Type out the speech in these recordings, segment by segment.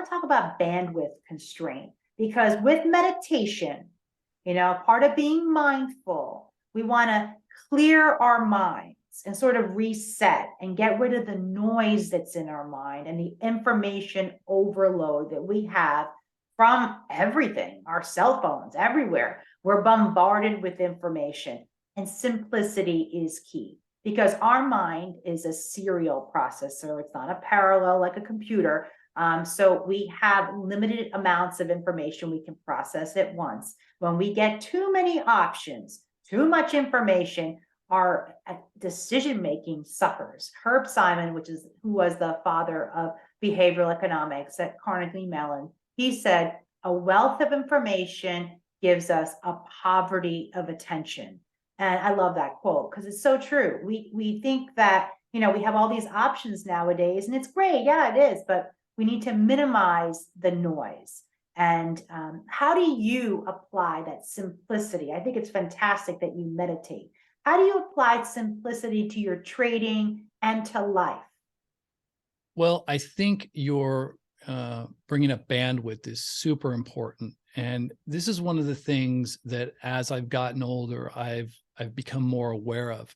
want to talk about bandwidth constraint, because with meditation, part of being mindful, we want to clear our minds and sort of reset and get rid of the noise that's in our mind and the information overload that we have from everything, our cell phones, everywhere. We're bombarded with information, and simplicity is key because our mind is a serial processor. It's not a parallel like a computer. So we have limited amounts of information we can process at once. When we get too many options, too much information, our decision-making suffers. Herb Simon, who was the father of behavioral economics at Carnegie Mellon, he said, a wealth of information gives us a poverty of attention. And I love that quote because it's so true. We think that, we have all these options nowadays, and it's great. Yeah, it is. But we need to minimize the noise. And how do you apply that simplicity? I think it's fantastic that you meditate. How do you apply simplicity to your trading and to life? Well, I think you're bringing up bandwidth is super important. And this is one of the things that as I've gotten older, I've become more aware of.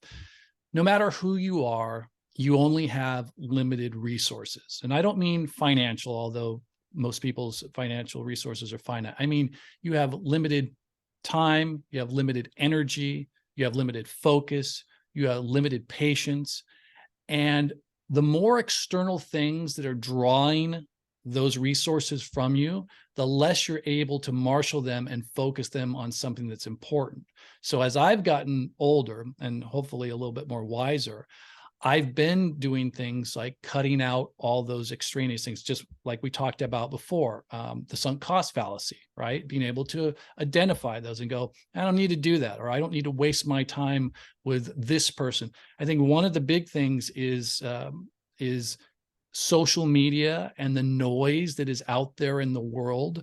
No matter who you are, you only have limited resources. And I don't mean financial, although most people's financial resources are finite. I mean, you have limited time, you have limited energy, you have limited focus, you have limited patience. And the more external things that are drawing those resources from you, the less you're able to marshal them and focus them on something that's important. So as I've gotten older and hopefully a little bit more wiser, I've been doing things like cutting out all those extraneous things, just like we talked about before, the sunk cost fallacy, right? Being able to identify those and go, I don't need to do that, or I don't need to waste my time with this person. I think one of the big things is social media and the noise that is out there in the world.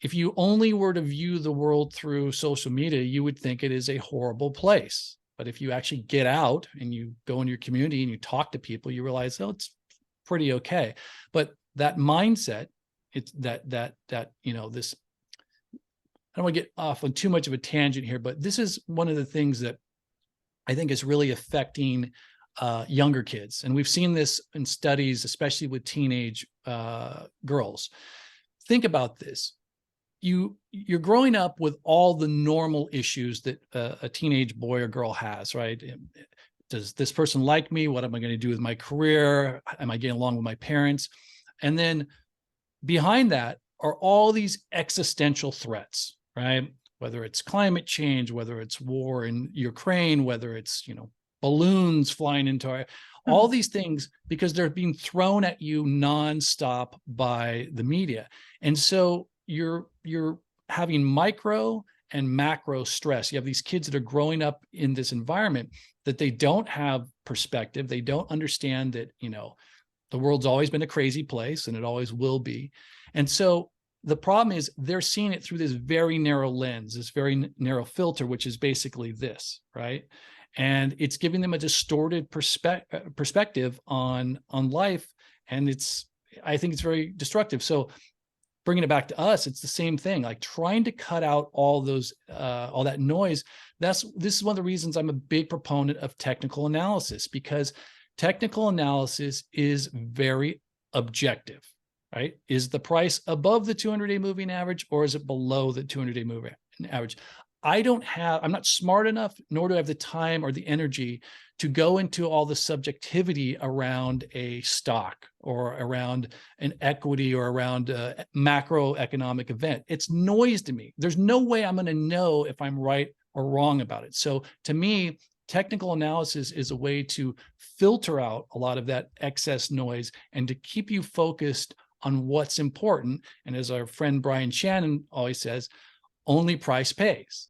If you only were to view the world through social media, you would think it is a horrible place. But if you actually get out and you go in your community and you talk to people, you realize, oh, it's pretty okay. But that mindset, it's this, I don't want to get off on too much of a tangent here, but this is one of the things that I think is really affecting younger kids. And we've seen this in studies, especially with teenage girls. Think about this. You're growing up with all the normal issues that a teenage boy or girl has, right? Does this person like me? What am I going to do with my career? Am I getting along with my parents? And then behind that are all these existential threats, right? Whether it's climate change, whether it's war in Ukraine, whether it's, balloons flying into all these things, because they're being thrown at you nonstop by the media. And so you're having micro and macro stress. You have these kids that are growing up in this environment that they don't have perspective. They don't understand that, the world's always been a crazy place and it always will be. And so the problem is they're seeing it through this very narrow lens, this very narrow filter, which is basically this, right? And it's giving them a distorted perspective on life. And I think it's very destructive. So bringing it back to us, it's the same thing, like trying to cut out all that noise. This is one of the reasons I'm a big proponent of technical analysis, because technical analysis is very objective, right? Is the price above the 200-day moving average or is it below the 200-day moving average? I'm not smart enough, nor do I have the time or the energy to go into all the subjectivity around a stock or around an equity or around a macroeconomic event. It's noise to me. There's no way I'm going to know if I'm right or wrong about it. So to me, technical analysis is a way to filter out a lot of that excess noise and to keep you focused on what's important. And as our friend Brian Shannon always says, only price pays.